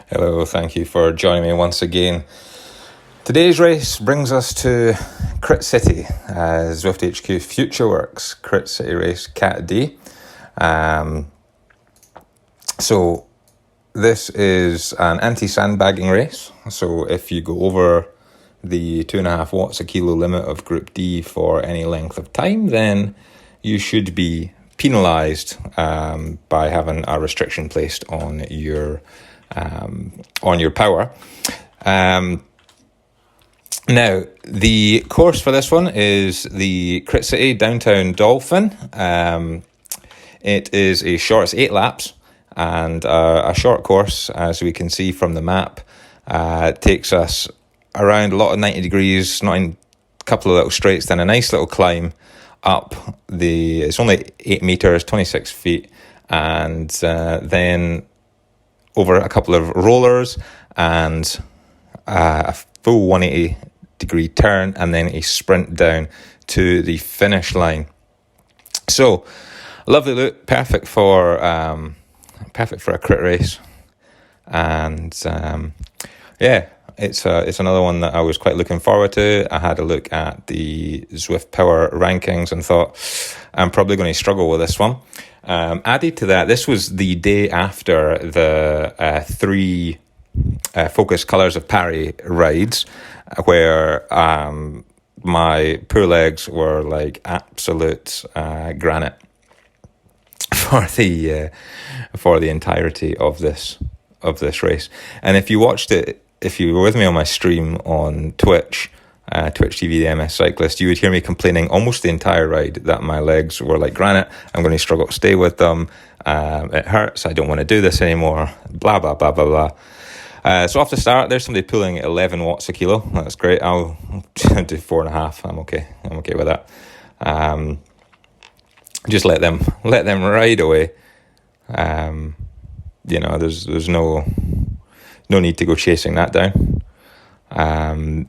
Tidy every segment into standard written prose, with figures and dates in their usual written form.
Hello, thank you for joining me once again. Today's race brings us to Crit City, Zwift HQ FutureWorks Crit City race Cat D. So this is an anti-sandbagging race. So if you go over the 2.5 watts a kilo limit of Group D for any length of time, then you should be penalised by having a restriction placed on your power. Now, the course for this one is the Crit City Downtown Dolphin. It is a short, it's 8 laps, and a short course, as we can see from the map. It takes us around a lot of 90 degrees, not in a couple of little straights, then a nice little climb up it's only 8 meters, 26 feet, and then over a couple of rollers and a full 180 degree turn, and then a sprint down to the finish line. So, lovely look, perfect for a crit race, and it's another one that I was quite looking forward to. I had a look at the Zwift Power rankings and thought I'm probably going to struggle with this one. Added to that, this was the day after the 3 Focus Colours of Paris rides, where my poor legs were like absolute granite for the entirety of this race. And if you watched it, if you were with me on my stream on Twitch TV, the MS Cyclist, you would hear me complaining almost the entire ride that my legs were like granite. I'm going to struggle to stay with them. It hurts. I don't want to do this anymore. Blah, blah, blah, blah, blah. So off the start, there's somebody pulling 11 watts a kilo. That's great. I'll do 4.5. I'm okay with that. Just let them ride away. There's no need to go chasing that down.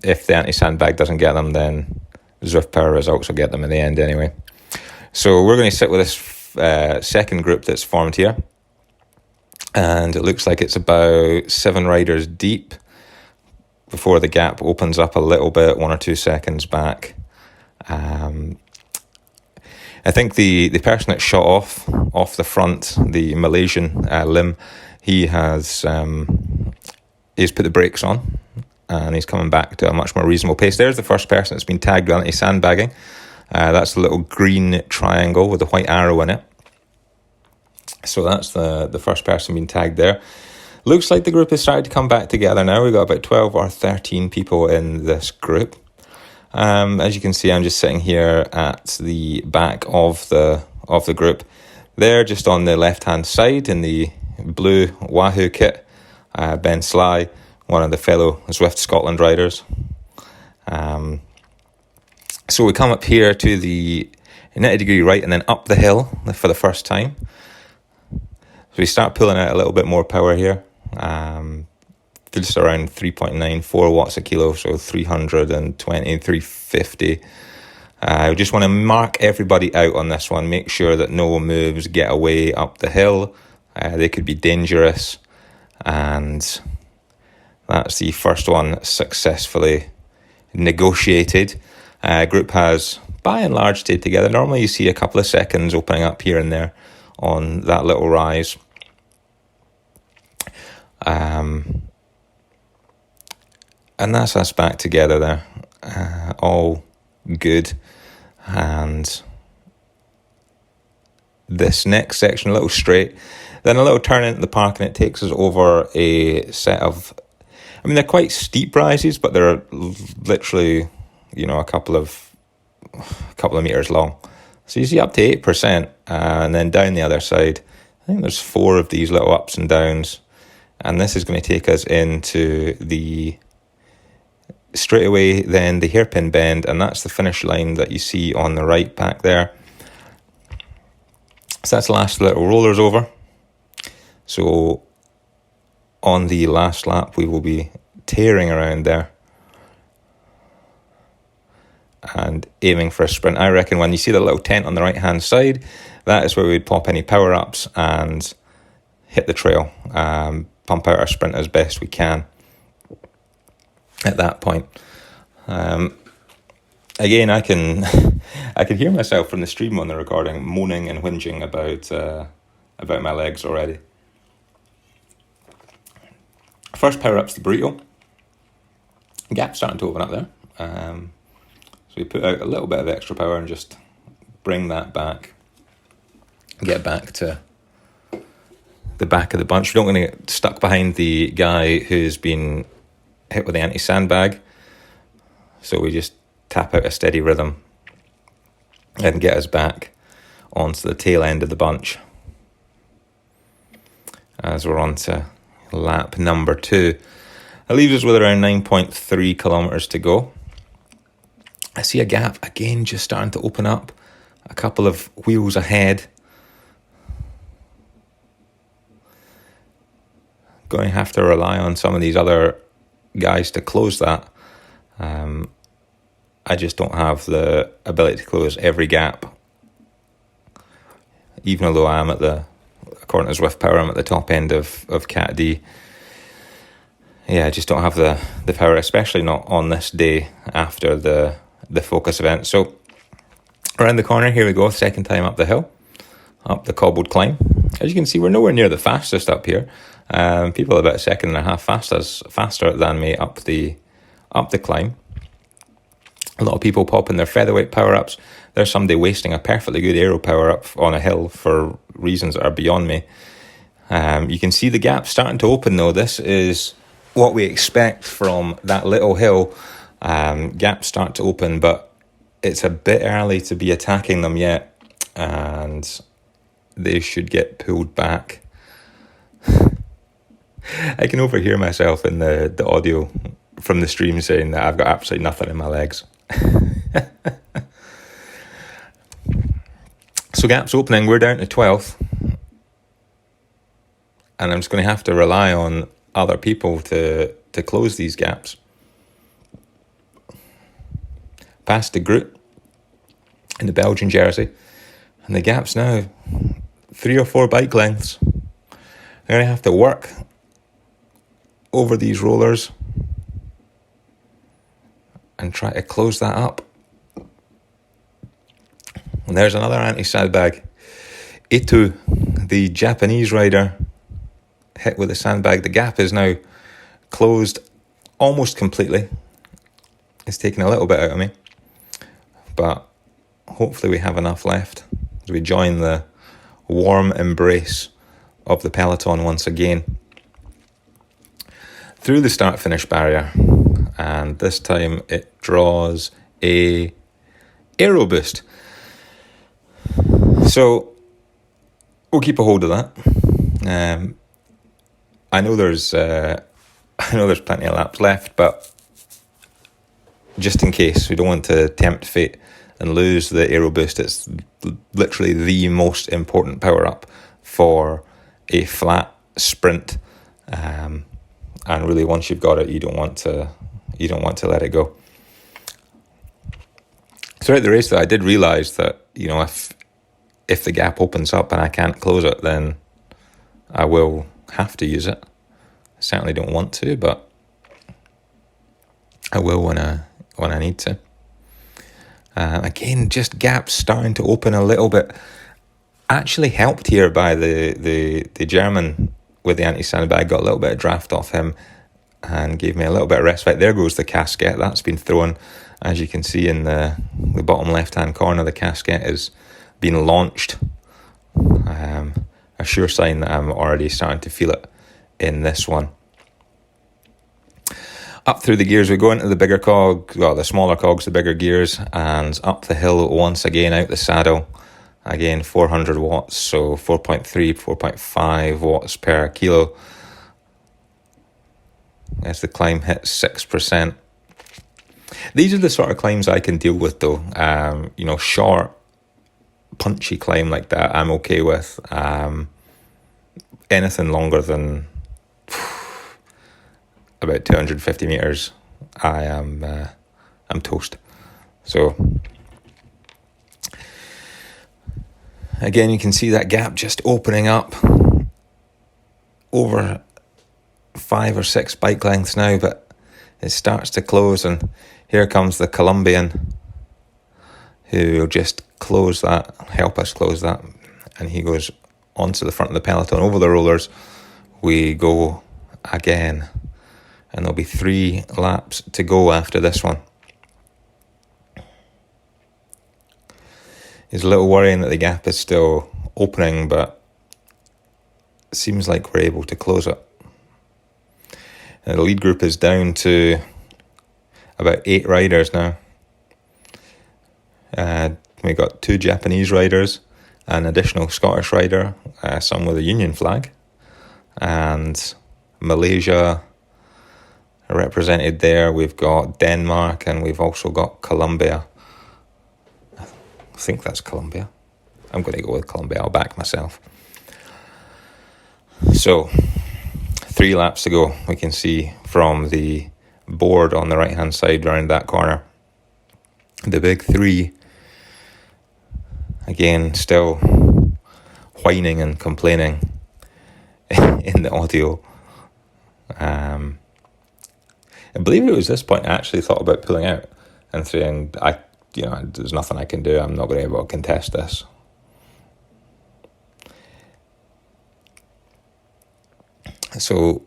If the anti-sandbag doesn't get them, then Zwift Power results will get them in the end anyway. So we're going to sit with this second group that's formed here. And it looks like it's about 7 riders deep before the gap opens up a little bit, 1 or 2 seconds back. I think the person that shot off the front, the Malaysian Lim, he's put the brakes on and he's coming back to a much more reasonable pace. There's the first person that's been tagged on anti-sandbagging. That's the little green triangle with a white arrow in it. So that's the first person being tagged there. Looks like the group has started to come back together now. We've got about 12 or 13 people in this group. As you can see, I'm just sitting here at the back of the group. They're just on the left-hand side in the blue Wahoo kit. Ben Sly, one of the fellow Zwift Scotland riders. So we come up here to the 90 degree right and then up the hill for the first time. So we start pulling out a little bit more power here. Just around 3.94 watts a kilo, so 320, 350. I just want to mark everybody out on this one, make sure that no moves get away up the hill. They could be dangerous. And that's the first one successfully negotiated. Group has, by and large, stayed together. Normally you see a couple of seconds opening up here and there on that little rise. And that's us back together there. All good. And this next section, a little straight, then a little turn into the park, and it takes us over a set of, they're quite steep rises, but they're literally, a couple of meters long. So you see up to 8%, and then down the other side, I think there's 4 of these little ups and downs, and this is going to take us into the straight away, then the hairpin bend, and that's the finish line that you see on the right back there. So that's the last little rollers over. So on the last lap, we will be tearing around there and aiming for a sprint. I reckon when you see the little tent on the right hand side, that is where we'd pop any power ups and hit the trail. pump out our sprint as best we can at that point. Again, I can hear myself from the stream on the recording moaning and whinging about my legs already. First power up's the burrito. Gap starting to open up there. So we put out a little bit of extra power and just bring that back. Get back to the back of the bunch. We don't want to get stuck behind the guy who's been hit with the anti-sandbag. So we just tap out a steady rhythm and get us back onto the tail end of the bunch as we're on to lap number 2. It leaves us with around 9.3 kilometres to go. I see a gap again just starting to open up, a couple of wheels ahead. Going to have to rely on some of these other guys to close that. I just don't have the ability to close every gap. Even though I am according to Zwift Power, I'm at the top end of Cat D. Yeah, I just don't have the power, especially not on this day after the focus event. So around the corner, here we go, second time up the hill, up the cobbled climb. As you can see, we're nowhere near the fastest up here. People are about a second and a half faster than me up the climb. A lot of people popping their featherweight power-ups. There's somebody wasting a perfectly good aero power-up on a hill for reasons that are beyond me. You can see the gap starting to open though. This is what we expect from that little hill. Gaps start to open, but it's a bit early to be attacking them yet, and they should get pulled back. I can overhear myself in the audio from the stream saying that I've got absolutely nothing in my legs. So gaps opening, we're down to 12th, and I'm just going to have to rely on other people to close these gaps. Past the Groot in the Belgian jersey, and the gap's now 3 or 4 bike lengths. They're going to have to work over these rollers and try to close that up. And there's another anti-sandbag. Ito, the Japanese rider, hit with a sandbag. The gap is now closed almost completely. It's taken a little bit out of me, but hopefully we have enough left as we join the warm embrace of the peloton once again through the start-finish barrier, and this time it draws a aero boost. So we'll keep a hold of that. I know there's plenty of laps left, but just in case, we don't want to tempt fate and lose the aero boost. It's literally the most important power up for a flat sprint, and really once you've got it, you don't want to let it go. Throughout the race, though, I did realise that if the gap opens up and I can't close it, then I will have to use it. I certainly don't want to, but I will when I need to. Again, just gaps starting to open a little bit. Actually helped here by the German with the anti-sandbag. Got a little bit of draft off him and gave me a little bit of respite. There goes the casket. That's been thrown. As you can see in the bottom left-hand corner, the casket is being launched. A sure sign that I'm already starting to feel it in this one. Up through the gears we go into the bigger cog, well, the smaller cogs, the bigger gears, and up the hill once again, out the saddle. Again, 400 watts, so 4.3, 4.5 watts per kilo. As the climb hits 6%. These are the sort of climbs I can deal with though. Short, punchy climb like that I'm okay with. Anything longer than about 250 meters, I'm toast. So again, you can see that gap just opening up over 5 or 6 bike lengths now, but it starts to close, and here comes the Colombian who will just close that, help us close that, and he goes onto the front of the peloton over the rollers. We go again, and there'll be 3 laps to go after this one. It's a little worrying that the gap is still opening, but it seems like we're able to close it. And the lead group is down to about 8 riders now. We got 2 Japanese riders, an additional Scottish rider, some with a Union flag, and Malaysia represented there. We've got Denmark, and we've also got Colombia. I think that's Colombia. I'm going to go with Colombia. I'll back myself. So, 3 laps to go. We can see from the board on the right-hand side around that corner. The big 3, again, still whining and complaining in the audio. I believe it was this point I actually thought about pulling out and saying, there's nothing I can do. I'm not going to be able to contest this. So,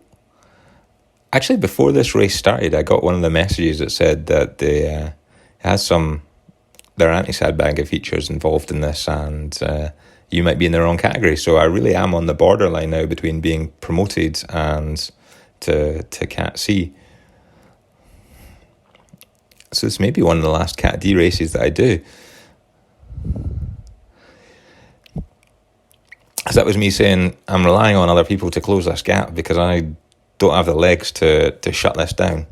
actually, before this race started, I got one of the messages that said that they has their anti-sandbag features involved in this, and you might be in the wrong category. So I really am on the borderline now between being promoted and to Cat C. So this may be one of the last Cat D races that I do. So that was me saying I'm relying on other people to close this gap because I don't have the legs to shut this down.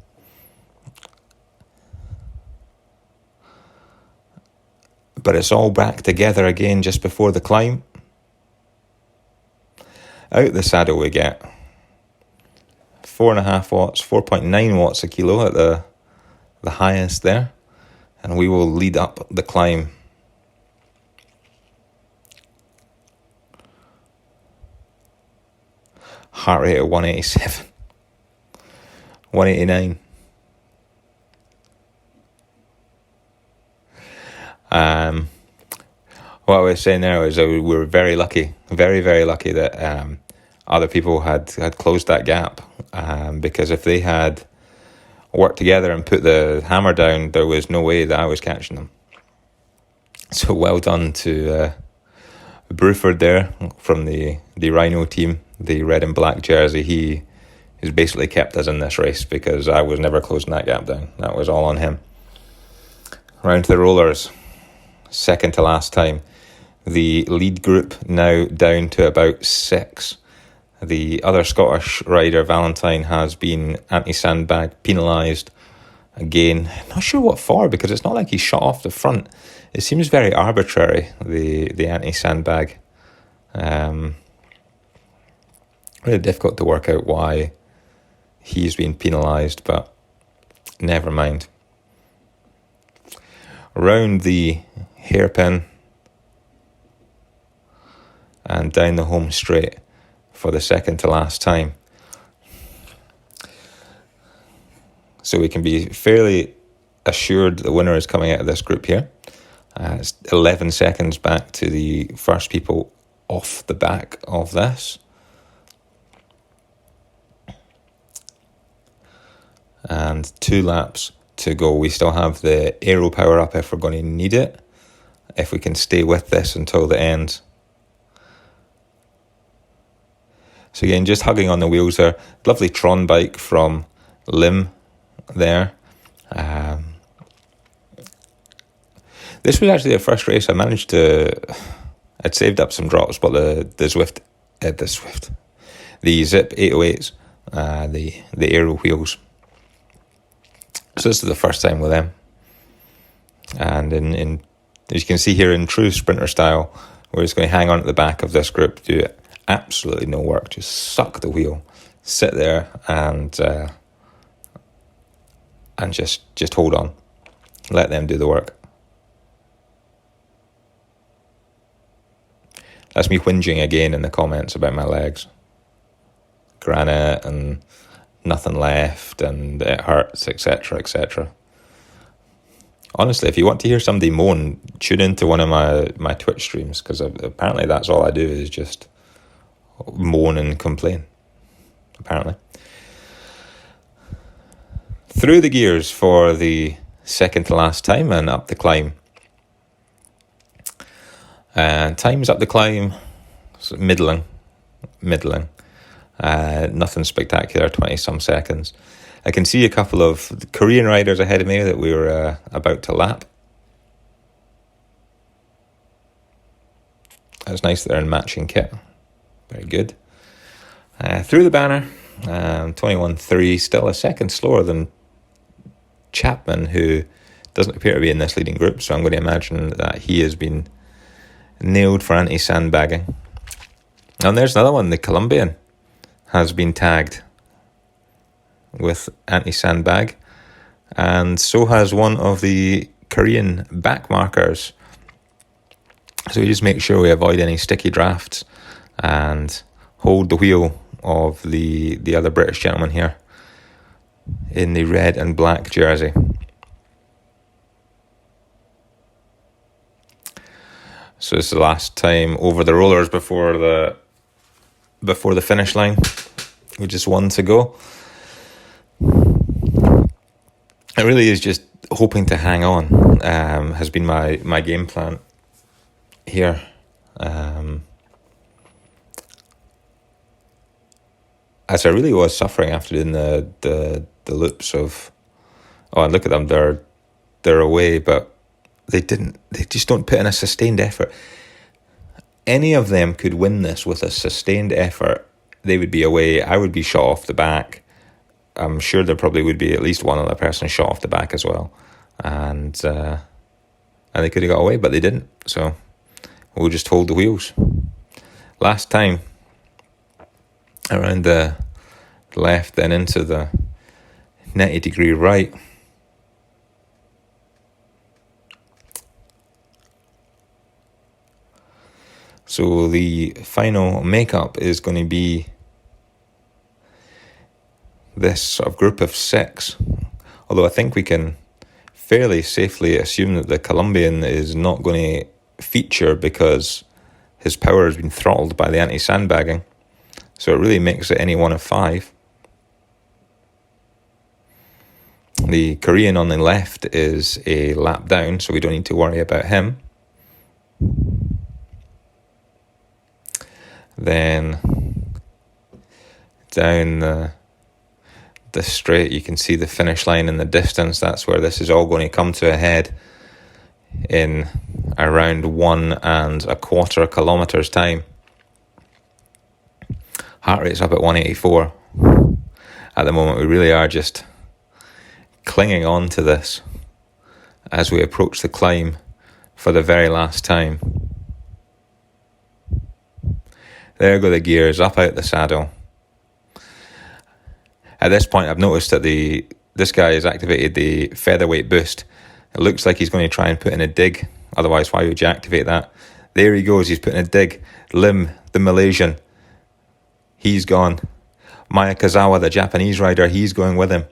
But it's all back together again just before the climb. Out the saddle we get 4.5 watts, 4.9 watts a kilo at the highest there, and we will lead up the climb. Heart rate at 187, 189. What I was saying there was that we were very lucky, very, very lucky that other people had closed that gap, because if they had worked together and put the hammer down, there was no way that I was catching them. So well done to Bruford there from the Rhino team, the red and black jersey. He has basically kept us in this race because I was never closing that gap down. That was all on him. Round to the rollers, second to last time. The lead group now down to about 6. The other Scottish rider, Valentine, has been anti-sandbag penalised again. Not sure what for, because it's not like he shot off the front. It seems very arbitrary, the anti-sandbag. Really difficult to work out why he's been penalised, but never mind. Around the hairpin and down the home straight for the second to last time. So we can be fairly assured the winner is coming out of this group here. It's 11 seconds back to the first people off the back of this. And 2 laps to go. We still have the aero power up if we're going to need it, if we can stay with this until the end. So again, just hugging on the wheels there. Lovely Tron bike from Lim there. This was actually the first race I managed to... I'd saved up some drops, but the Zip 808s, the aero wheels. So this is the first time with them. And in as you can see here in true sprinter style, we're just going to hang on at the back of this group, do absolutely no work, just suck the wheel, sit there and just hold on, let them do the work. That's me whinging again in the comments about my legs. Granite and nothing left and it hurts, etc., etc. Honestly, if you want to hear somebody moan, tune into one of my Twitch streams, because apparently that's all I do, is just moan and complain, apparently. Through the gears for the second to last time and up the climb. And times up the climb, middling. Nothing spectacular, 20-some seconds. I can see a couple of Korean riders ahead of me that we were about to lap. That's nice that they're in matching kit. Very good. Through the banner, 21.3, still a second slower than Chapman, who doesn't appear to be in this leading group, so I'm going to imagine that he has been nailed for anti-sandbagging. And there's another one, the Colombian has been tagged with anti-sandbag, and so has one of the Korean back markers. So we just make sure we avoid any sticky drafts and hold the wheel of the other British gentleman here in the red and black jersey. So it's the last time over the rollers before the finish line, with just one to go. It really is just hoping to hang on, has been my game plan here. As I really was suffering after doing the loops of, oh, and look at them, they're away, but they just don't put in a sustained effort. Any of them could win this with a sustained effort. They would be away. I would be shot off the back. I'm sure there probably would be at least one other person shot off the back as well. And they could have got away, but they didn't. So we'll just hold the wheels. Last time, around the left, then into the 90-degree right. So the final makeup is going to be this sort of group of 6. Although I think we can fairly safely assume that the Colombian is not going to feature because his power has been throttled by the anti-sandbagging. So it really makes it any one of 5. The Korean on the left is a lap down, so we don't need to worry about him. Then down the straight, you can see the finish line in the distance. That's where this is all going to come to a head in around 1.25 kilometers time. Heart rate's up at 184. At the moment, we really are just clinging on to this as we approach the climb for the very last time. There go the gears, up out the saddle. At this point, I've noticed that this guy has activated the featherweight boost. It looks like he's going to try and put in a dig. Otherwise, why would you activate that? There he goes, he's putting a dig. Lim, the Malaysian, he's gone. Mayakazawa, the Japanese rider, he's going with him.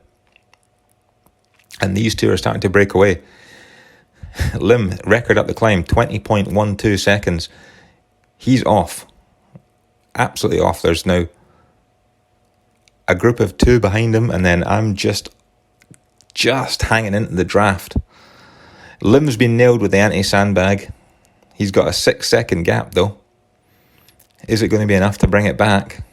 And these two are starting to break away. Lim, record up the climb, 20.12 seconds. He's off. Absolutely off. There's now a group of 2 behind him, and then I'm just hanging into the draft. Lim's been nailed with the anti-sandbag. He's got a 6-second gap though. Is it going to be enough to bring it back?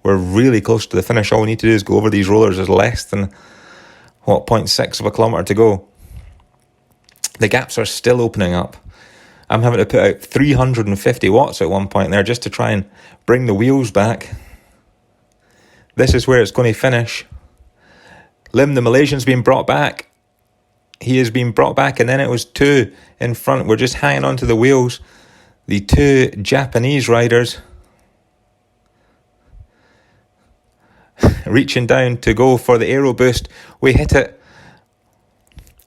We're really close to the finish. All we need to do is go over these rollers. There's less than 0.6 of a kilometre to go. The gaps are still opening up. I'm having to put out 350 watts at one point there just to try and bring the wheels back. This is where it's going to finish. Lim, the Malaysian's been brought back. He has been brought back, and then it was 2 in front. We're just hanging on to the wheels. The 2 Japanese riders reaching down to go for the aero boost. We hit it,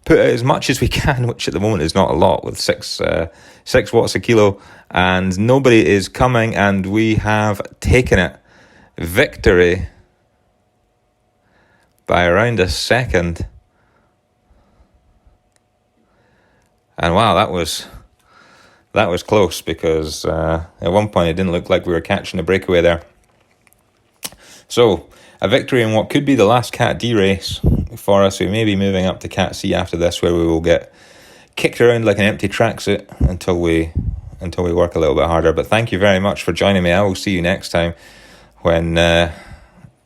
put out as much as we can, which at the moment is not a lot, with 6 watts a kilo, and nobody is coming, and we have taken it. Victory by around a second. And wow, that was close, because at one point it didn't look like we were catching a breakaway there. So, a victory in what could be the last Cat D race for us. We may be moving up to Cat C after this, where we will get kicked around like an empty tracksuit until we work a little bit harder. But thank you very much for joining me. I will see you next time when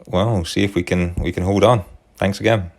we'll see if we can hold on. Thanks again.